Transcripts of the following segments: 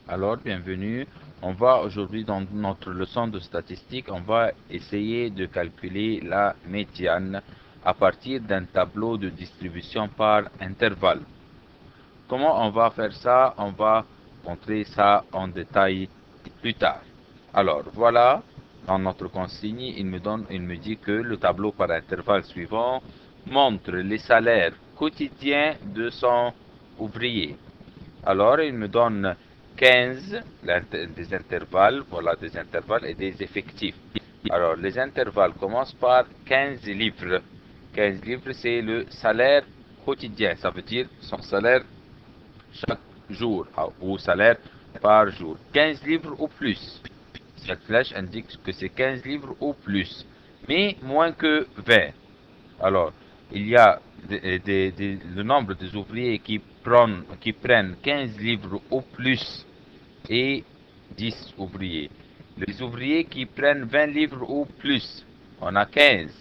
Alors, bienvenue. On va aujourd'hui dans notre leçon de statistique, on va essayer de calculer la médiane à partir d'un tableau de distribution par intervalle. Comment on va faire ça? On va montrer ça en détail plus tard. Alors, voilà, dans notre consigne, il me dit que le tableau par intervalle suivant montre les salaires quotidiens de son ouvrier. Alors, il me donne 15 des intervalles, voilà des intervalles et des effectifs. Alors, les intervalles commencent par 15 livres. 15 livres, c'est le salaire quotidien, ça veut dire son salaire chaque jour ou salaire par jour. 15 livres ou plus. Cette flèche indique que c'est 15 livres ou plus, mais moins que 20. Alors, il y a le nombre des ouvriers qui prennent 15 livres ou plus et 10 ouvriers. Les ouvriers qui prennent 20 livres ou plus, on a 15.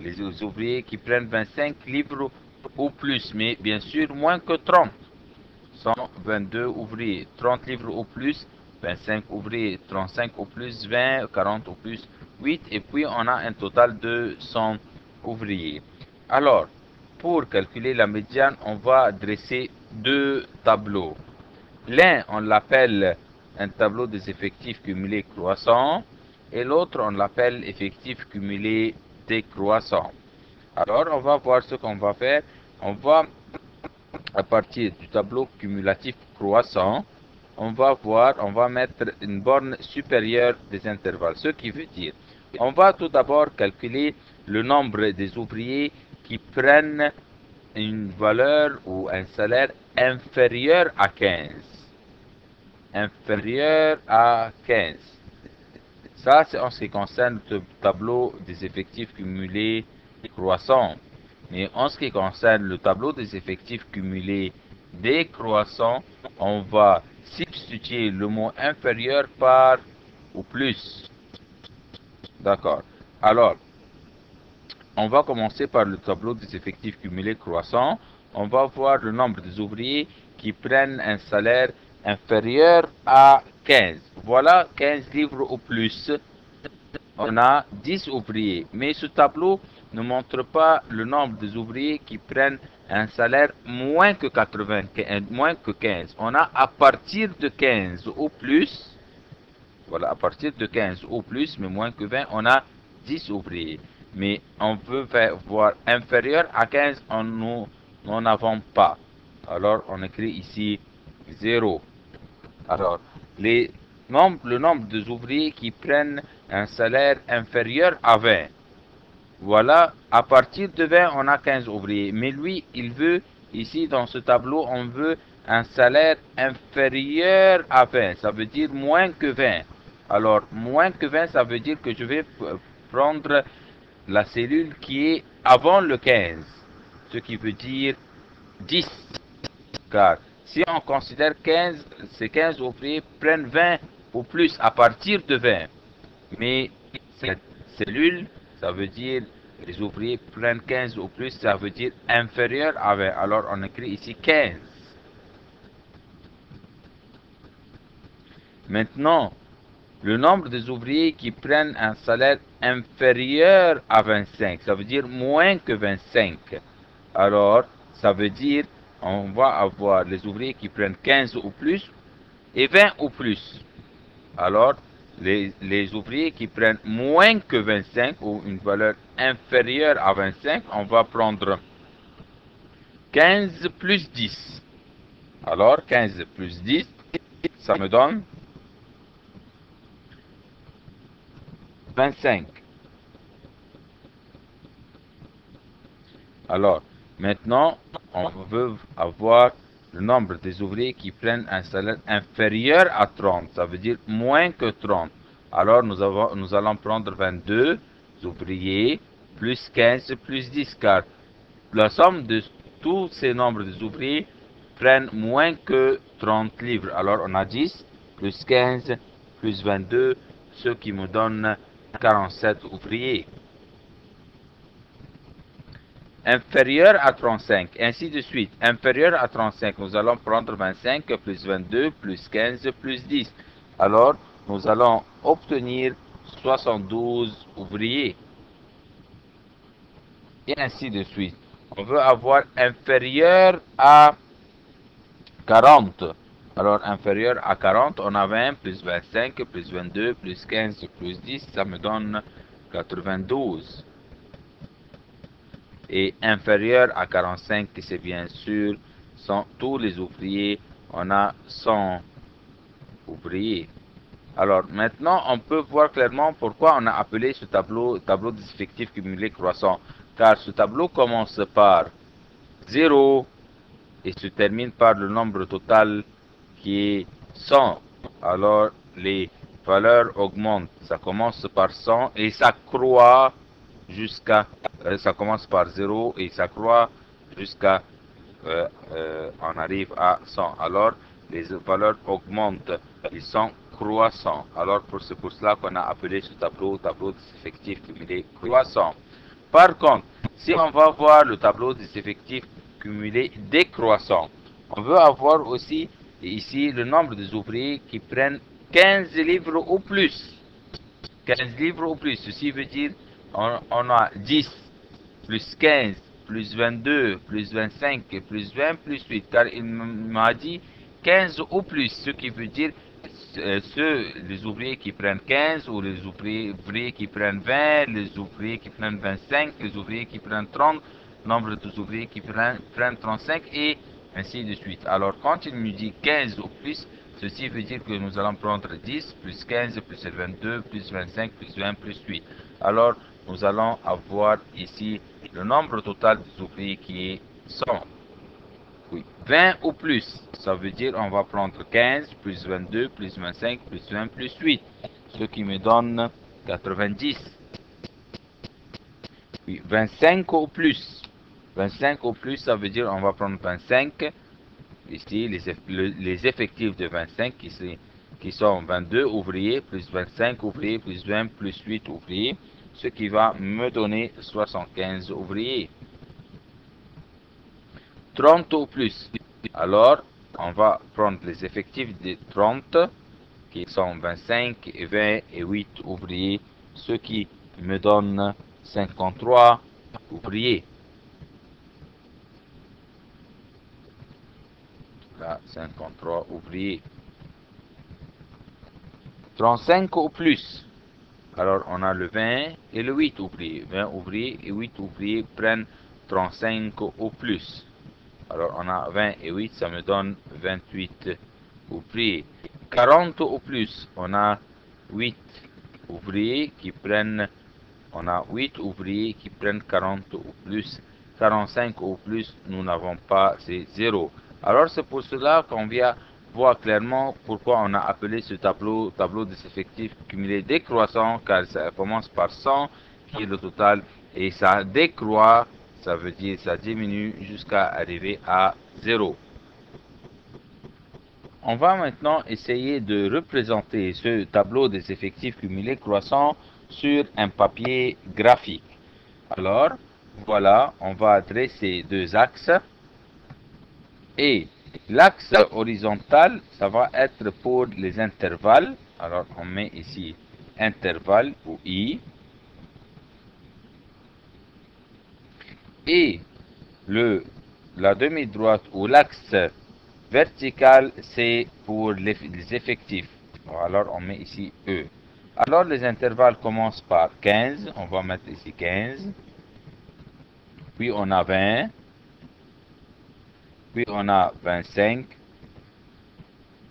Les ouvriers qui prennent 25 livres ou plus, mais bien sûr moins que 30. 122 ouvriers, 30 livres ou plus, 25 ouvriers, 35 ou plus, 20, 40 ou plus, 8, et puis on a un total de 100 ouvriers. Alors, pour calculer la médiane, on va dresser deux tableaux. L'un, on l'appelle un tableau des effectifs cumulés croissants, et l'autre, on l'appelle effectifs cumulés décroissants. Alors, on va voir ce qu'on va faire. On va à partir du tableau cumulatif croissant, on va mettre une borne supérieure des intervalles. Ce qui veut dire, on va tout d'abord calculer le nombre des ouvriers qui prennent une valeur ou un salaire inférieur à 15. Inférieur à 15. Ça, c'est en ce qui concerne le tableau des effectifs cumulés croissants. Mais en ce qui concerne le tableau des effectifs cumulés décroissants, on va substituer le mot inférieur par ou plus. D'accord. Alors, on va commencer par le tableau des effectifs cumulés croissants. On va voir le nombre des ouvriers qui prennent un salaire inférieur à 15. Voilà 15 livres ou plus. On a 10 ouvriers. Mais ce tableau ne montre pas le nombre des ouvriers qui prennent un salaire moins que 15. On a à partir de 15 ou plus. Voilà, à partir de 15 ou plus, mais moins que 20, on a 10 ouvriers. Mais on veut voir inférieur à 15, nous n'en avons pas. Alors, on écrit ici 0. Alors, le nombre des ouvriers qui prennent un salaire inférieur à 20. Voilà, à partir de 20, on a 15 ouvriers. Mais lui, il veut, ici dans ce tableau, on veut un salaire inférieur à 20. Ça veut dire moins que 20. Alors, moins que 20, ça veut dire que je vais prendre la cellule qui est avant le 15. Ce qui veut dire 10. Car si on considère 15, ces 15 ouvriers prennent 20 ou plus à partir de 20. Mais cette cellule, ça veut dire les ouvriers prennent 15 ou plus, ça veut dire inférieur à 20. Alors on écrit ici 15. Maintenant, le nombre des ouvriers qui prennent un salaire inférieur à 25, ça veut dire moins que 25. Alors, ça veut dire on va avoir les ouvriers qui prennent 15 ou plus et 20 ou plus. Alors, les ouvriers qui prennent moins que 25 ou une valeur inférieure à 25, on va prendre 15 plus 10. Alors, 15 plus 10, ça me donne 25. Alors, maintenant, on veut avoir le nombre des ouvriers qui prennent un salaire inférieur à 30. Ça veut dire moins que 30. Alors, nous allons prendre 22 ouvriers plus 15 plus 10, car la somme de tous ces nombres des ouvriers prennent moins que 30 livres. Alors, on a 10 plus 15 plus 22, ce qui me donne 47 ouvriers. inférieur à 35, ainsi de suite. Inférieur à 35, nous allons prendre 25 plus 22 plus 15 plus 10. Alors, nous allons obtenir 72 ouvriers. Et ainsi de suite. On veut avoir inférieur à 40. Alors, inférieur à 40, on a 20 plus 25 plus 22 plus 15 plus 10, ça me donne 92. Et inférieur à 45, c'est bien sûr tous les ouvriers, on a 100 ouvriers. Alors maintenant, on peut voir clairement pourquoi on a appelé ce tableau des effectifs cumulés croissants. Car ce tableau commence par 0 et se termine par le nombre total qui est 100. Alors les valeurs augmentent. Ça commence par 100 et ça croît jusqu'à... ça commence par 0 et ça croît jusqu'à... on arrive à 100. Alors les valeurs augmentent. Ils sont croissants. Alors c'est pour cela qu'on a appelé ce tableau des effectifs cumulés croissants. Par contre, si on va voir le tableau des effectifs cumulés décroissants, on veut avoir aussi ici le nombre des ouvriers qui prennent 15 livres ou plus. 15 livres ou plus. Ceci veut dire on a 10 plus 15 plus 22 plus 25 plus 20 plus 8. Car il m'a dit 15 ou plus. Ce qui veut dire les ouvriers qui prennent 15 ou les ouvriers qui prennent 20, les ouvriers qui prennent 25, les ouvriers qui prennent 30, nombre des ouvriers qui prennent 35 et ainsi de suite. Alors quand il me dit 15 ou plus, ceci veut dire que nous allons prendre 10 plus 15 plus 22 plus 25 plus 20 plus 8. Alors nous allons avoir ici le nombre total des ouvriers qui est 100. Oui, 20 ou plus, ça veut dire on va prendre 15 plus 22 plus 25 plus 20 plus 8, ce qui me donne 90. Oui, 25 ou plus. 25 ou plus, ça veut dire on va prendre 25. Ici, les effectifs de 25 qui sont 22 ouvriers plus 25 ouvriers plus 20 plus 8 ouvriers, ce qui va me donner 75 ouvriers. 30 ou plus. Alors, on va prendre les effectifs de 30, qui sont 25 et 20 et 8 ouvriers, ce qui me donne 53 ouvriers. Là, 53 ouvriers. 35 ou plus. Alors, on a le 20 et le 8 ouvriers. 20 ouvriers et 8 ouvriers prennent 35 ou plus. Alors, on a 20 et 8, ça me donne 28 ouvriers. 40 ou plus, on a 8 ouvriers qui prennent, on a 8 ouvriers qui prennent 40 ou plus. 45 ou plus, nous n'avons pas, c'est 0. Alors, c'est pour cela qu'on vient voir clairement pourquoi on a appelé ce tableau des effectifs cumulés décroissant, car ça commence par 100, qui est le total, et ça décroît. Ça veut dire ça diminue jusqu'à arriver à 0. On va maintenant essayer de représenter ce tableau des effectifs cumulés croissants sur un papier graphique. Alors, voilà, on va dresser deux axes. Et l'axe horizontal, ça va être pour les intervalles. Alors, on met ici intervalle ou I. Et la demi-droite ou l'axe vertical, c'est pour les effectifs. Alors, on met ici E. Alors, les intervalles commencent par 15. On va mettre ici 15. Puis, on a 20. Puis, on a 25.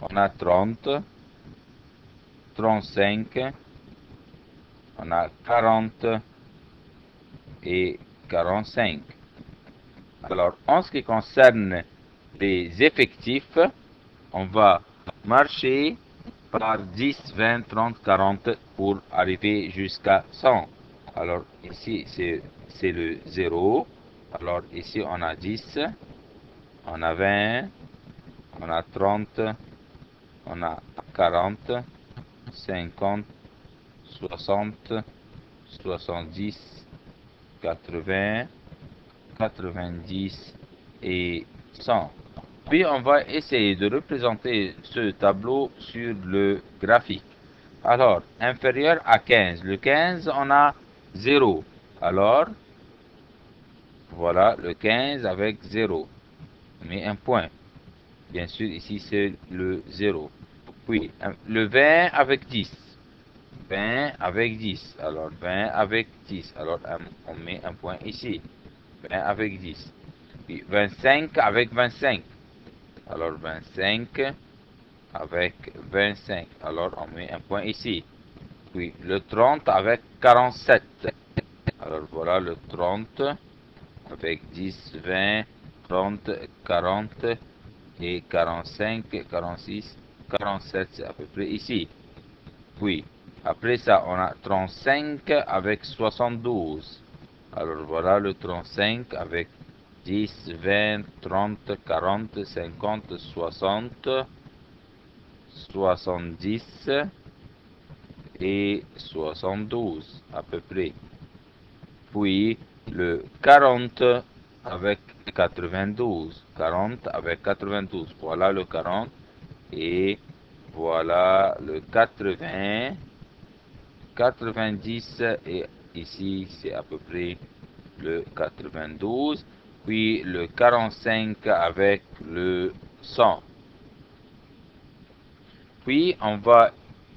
On a 30. 35. On a 40. Et 45. Alors, en ce qui concerne les effectifs, on va marcher par 10, 20, 30, 40 pour arriver jusqu'à 100. Alors, ici, c'est le 0. Alors, ici, on a 10, on a 20, on a 30, on a 40, 50, 60, 70, 80, 90 et 100. Puis on va essayer de représenter ce tableau sur le graphique. Alors, inférieur à 15. Le 15, on a 0. Alors, voilà le 15 avec 0. On met un point. Bien sûr, ici c'est le 0. Puis, le 20 avec 10. 20 avec 10. Alors, 20 avec 10. Alors, on met un point ici. 20 avec 10. Puis, 25 avec 25. Alors, 25 avec 25. Alors, on met un point ici. Puis, le 30 avec 47. Alors, voilà le 30 avec 10, 20, 30, 40 et 45, 46, 47. C'est à peu près ici. Puis, après ça, on a 35 avec 72. Alors, voilà le 35 avec 10, 20, 30, 40, 50, 60, 70 et 72 à peu près. Puis le 40 avec 92. 40 avec 92. Voilà le 40. Et voilà le 80. 90 et ici c'est à peu près le 92. Puis le 45 avec le 100. Puis on va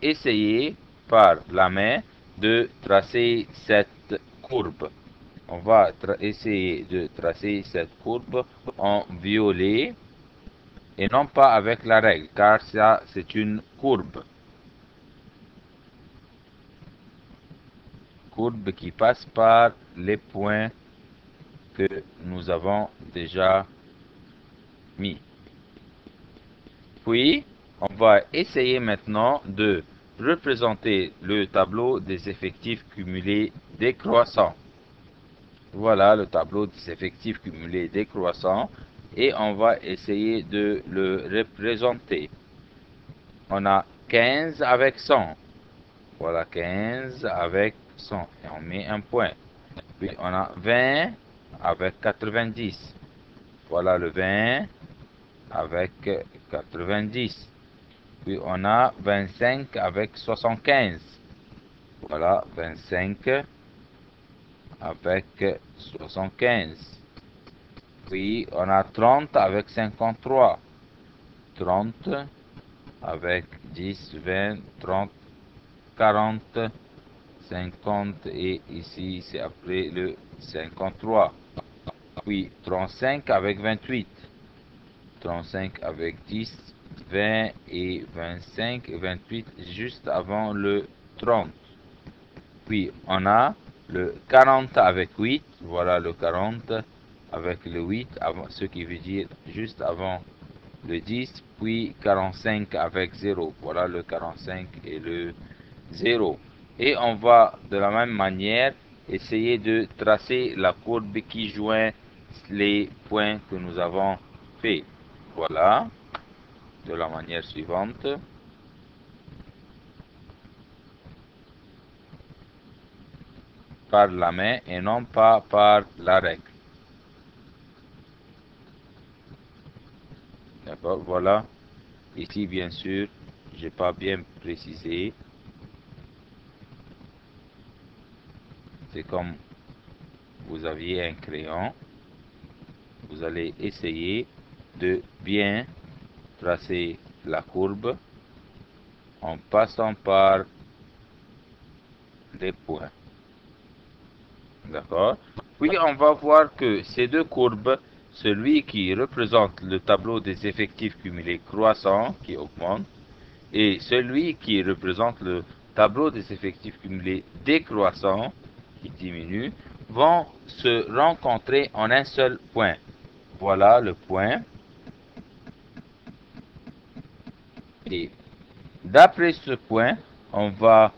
essayer par la main de tracer cette courbe. On va essayer de tracer cette courbe en violet et non pas avec la règle, car ça c'est une courbe. Courbe qui passe par les points que nous avons déjà mis. Puis, on va essayer maintenant de représenter le tableau des effectifs cumulés décroissants. Voilà le tableau des effectifs cumulés décroissants et on va essayer de le représenter. On a 15 avec 100. Voilà 15 avec 100 et on met un point. Puis on a 20 avec 90. Voilà le 20 avec 90. Puis on a 25 avec 75. Voilà 25 avec 75. Puis on a 30 avec 53. 30 avec 10, 20, 30, 40, 50 et ici c'est après le 53. Puis 35 avec 28. 35 avec 10, 20 et 25 et 28 juste avant le 30. Puis on a le 40 avec 8, voilà le 40 avec le 8, ce qui veut dire juste avant le 10, puis 45 avec 0, voilà le 45 et le 0. Et on va de la même manière essayer de tracer la courbe qui joint les points que nous avons fait. Voilà, de la manière suivante. Par la main et non pas par la règle. D'accord, voilà. Ici, bien sûr, j'ai pas bien précisé. C'est comme vous aviez un crayon. Vous allez essayer de bien tracer la courbe en passant par les points. D'accord? Puis on va voir que ces deux courbes, celui qui représente le tableau des effectifs cumulés croissants qui augmente et celui qui représente le tableau des effectifs cumulés décroissants qui diminue, vont se rencontrer en un seul point. Voilà le point. Et d'après ce point, on va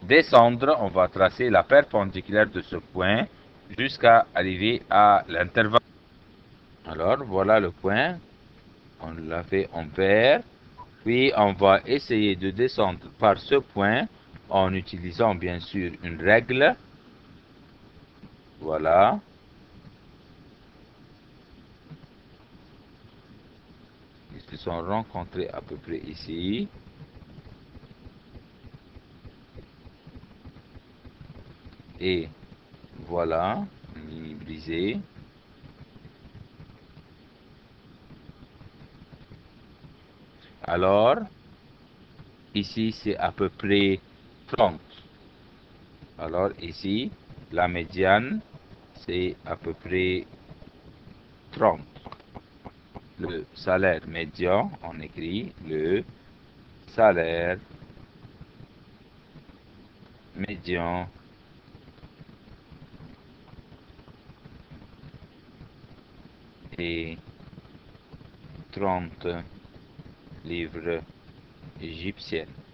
descendre, on va tracer la perpendiculaire de ce point jusqu'à arriver à l'intervalle. Alors, voilà le point. On l'a fait en vert. Puis, on va essayer de descendre par ce point en utilisant bien sûr une règle. Voilà. qui sont rencontrés à peu près ici. Et voilà, ligne brisée. Alors, ici, c'est à peu près 30. Alors, ici, la médiane, c'est à peu près 30. Le salaire médian, on écrit le salaire médian est 30 livres égyptiennes.